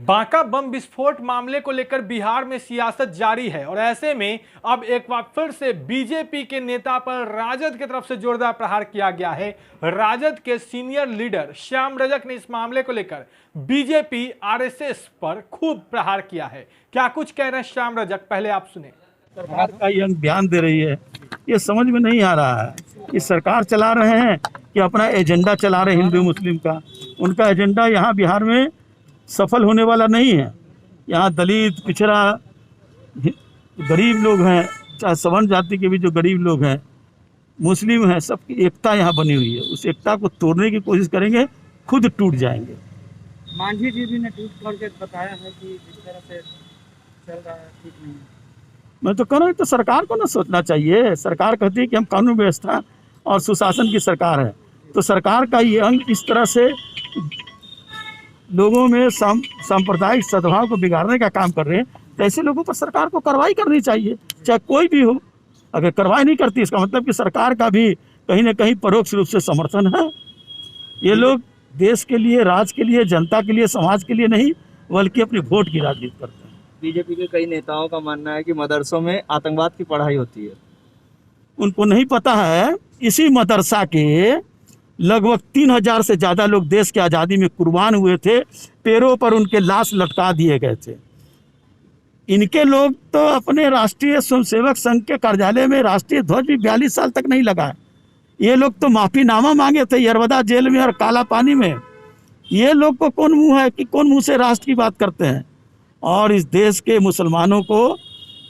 बांका बम विस्फोट मामले को लेकर बिहार में सियासत जारी है और ऐसे में अब एक बार फिर से बीजेपी के नेता पर राजद की तरफ से जोरदार प्रहार किया गया है। राजद के सीनियर लीडर श्याम रजक ने इस मामले को लेकर बीजेपी आरएसएस पर खूब प्रहार किया है। क्या कुछ कह रहे हैं श्याम रजक, पहले आप सुने। सरकार का ये ध्यान दे रही है, ये समझ में नहीं आ रहा है कि सरकार चला रहे हैं कि अपना एजेंडा चला रहे हिंदू मुस्लिम का। उनका एजेंडा यहाँ बिहार में सफल होने वाला नहीं है। यहाँ दलित, पिछड़ा, गरीब लोग हैं, चाहे सवर्ण जाति के भी जो गरीब लोग हैं, मुस्लिम हैं, सबकी एकता यहाँ बनी हुई है। उस एकता को तोड़ने की कोशिश करेंगे, खुद टूट जाएंगे। मांझी जी भी ने ट्वीट करके बताया है कि इस तरह से चल रहा है, ठीक नहीं है। मैं तो कह रहा हूँ, तो सरकार को ना सोचना चाहिए। सरकार कहती है कि हम कानून व्यवस्था और सुशासन की सरकार है, तो सरकार का ये अंग इस तरह से लोगों में सांप्रदायिक सद्भाव को बिगाड़ने का काम कर रहे हैं, तो ऐसे लोगों पर सरकार को कार्रवाई करनी चाहिए, चाहे कोई भी हो। अगर कार्रवाई नहीं करती, इसका मतलब कि सरकार का भी कहीं ना कहीं परोक्ष रूप से समर्थन है। ये लोग देश के लिए, राज्य के लिए, जनता के लिए, समाज के लिए नहीं, बल्कि अपनी वोट की राजनीति करते हैं। बीजेपी के कई नेताओं का मानना है कि मदरसों में आतंकवाद की पढ़ाई होती है। उनको नहीं पता है, इसी मदरसा के लगभग 3000 से ज़्यादा लोग देश की आज़ादी में कुर्बान हुए थे। पैरों पर उनके लाश लटका दिए गए थे। इनके लोग तो अपने राष्ट्रीय स्वयंसेवक संघ के कार्यालय में राष्ट्रीय ध्वज भी 42 साल तक नहीं लगाए। ये लोग तो माफ़ीनामा मांगे थे यरवदा जेल में और काला पानी में। ये लोग को कौन मुँह है कि कौन मुँह से राष्ट्र की बात करते हैं। और इस देश के मुसलमानों को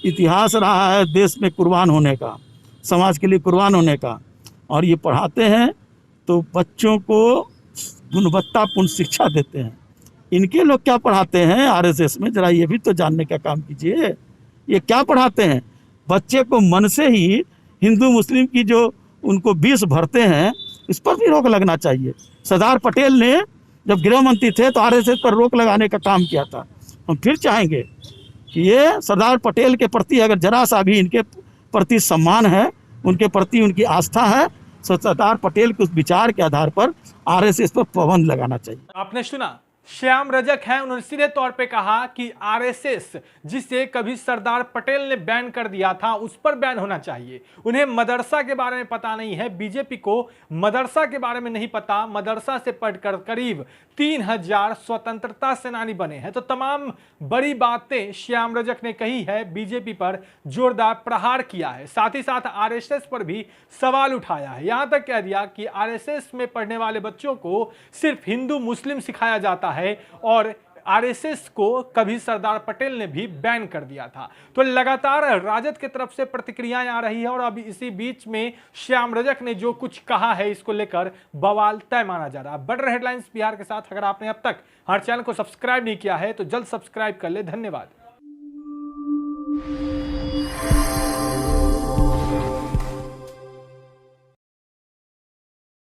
इतिहास रहा है देश में कुर्बान होने का, समाज के लिए कुर्बान होने का, और ये पढ़ाते हैं तो बच्चों को गुणवत्तापूर्ण शिक्षा देते हैं। इनके लोग क्या पढ़ाते हैं आरएसएस में, जरा ये भी तो जानने का काम कीजिए। ये क्या पढ़ाते हैं? बच्चे को मन से ही हिंदू मुस्लिम की जो उनको विष भरते हैं, इस पर भी रोक लगना चाहिए। सरदार पटेल ने जब गृह मंत्री थे तो आरएसएस पर रोक लगाने का काम किया था। हम फिर चाहेंगे कि ये सरदार पटेल के प्रति अगर जरा सा भी इनके प्रति सम्मान है, उनके प्रति उनकी आस्था है, सरदार पटेल के उस विचार के आधार पर आरएसएस पर पाबंद लगाना चाहिए। आपने सुना, श्याम रजक हैं, उन्होंने सीधे तौर पे कहा कि आरएसएस जिसे कभी सरदार पटेल ने बैन कर दिया था, उस पर बैन होना चाहिए। उन्हें मदरसा के बारे में पता नहीं है, बीजेपी को मदरसा के बारे में नहीं पता। मदरसा से पढ़कर करीब 3000 स्वतंत्रता सेनानी बने हैं। तो तमाम बड़ी बातें श्याम रजक ने कही है, बीजेपी पर जोरदार प्रहार किया है, साथ ही साथ आरएसएस पर भी सवाल उठाया है। यहां तक कह दिया कि आरएसएस में पढ़ने वाले बच्चों को सिर्फ हिंदू मुस्लिम सिखाया जाता है और आरएसएस को कभी सरदार पटेल ने भी बैन कर दिया था। तो लगातार राजद की तरफ से प्रतिक्रियाएं आ रही है और अभी इसी बीच में श्याम रजक ने जो कुछ कहा है, इसको लेकर बवाल तय माना जा रहा है। बढ़ रहे हेडलाइंस बिहार के साथ अगर आपने अब तक हमारे चैनल को सब्सक्राइब नहीं किया है तो जल्द सब्सक्राइब कर ले। धन्यवाद।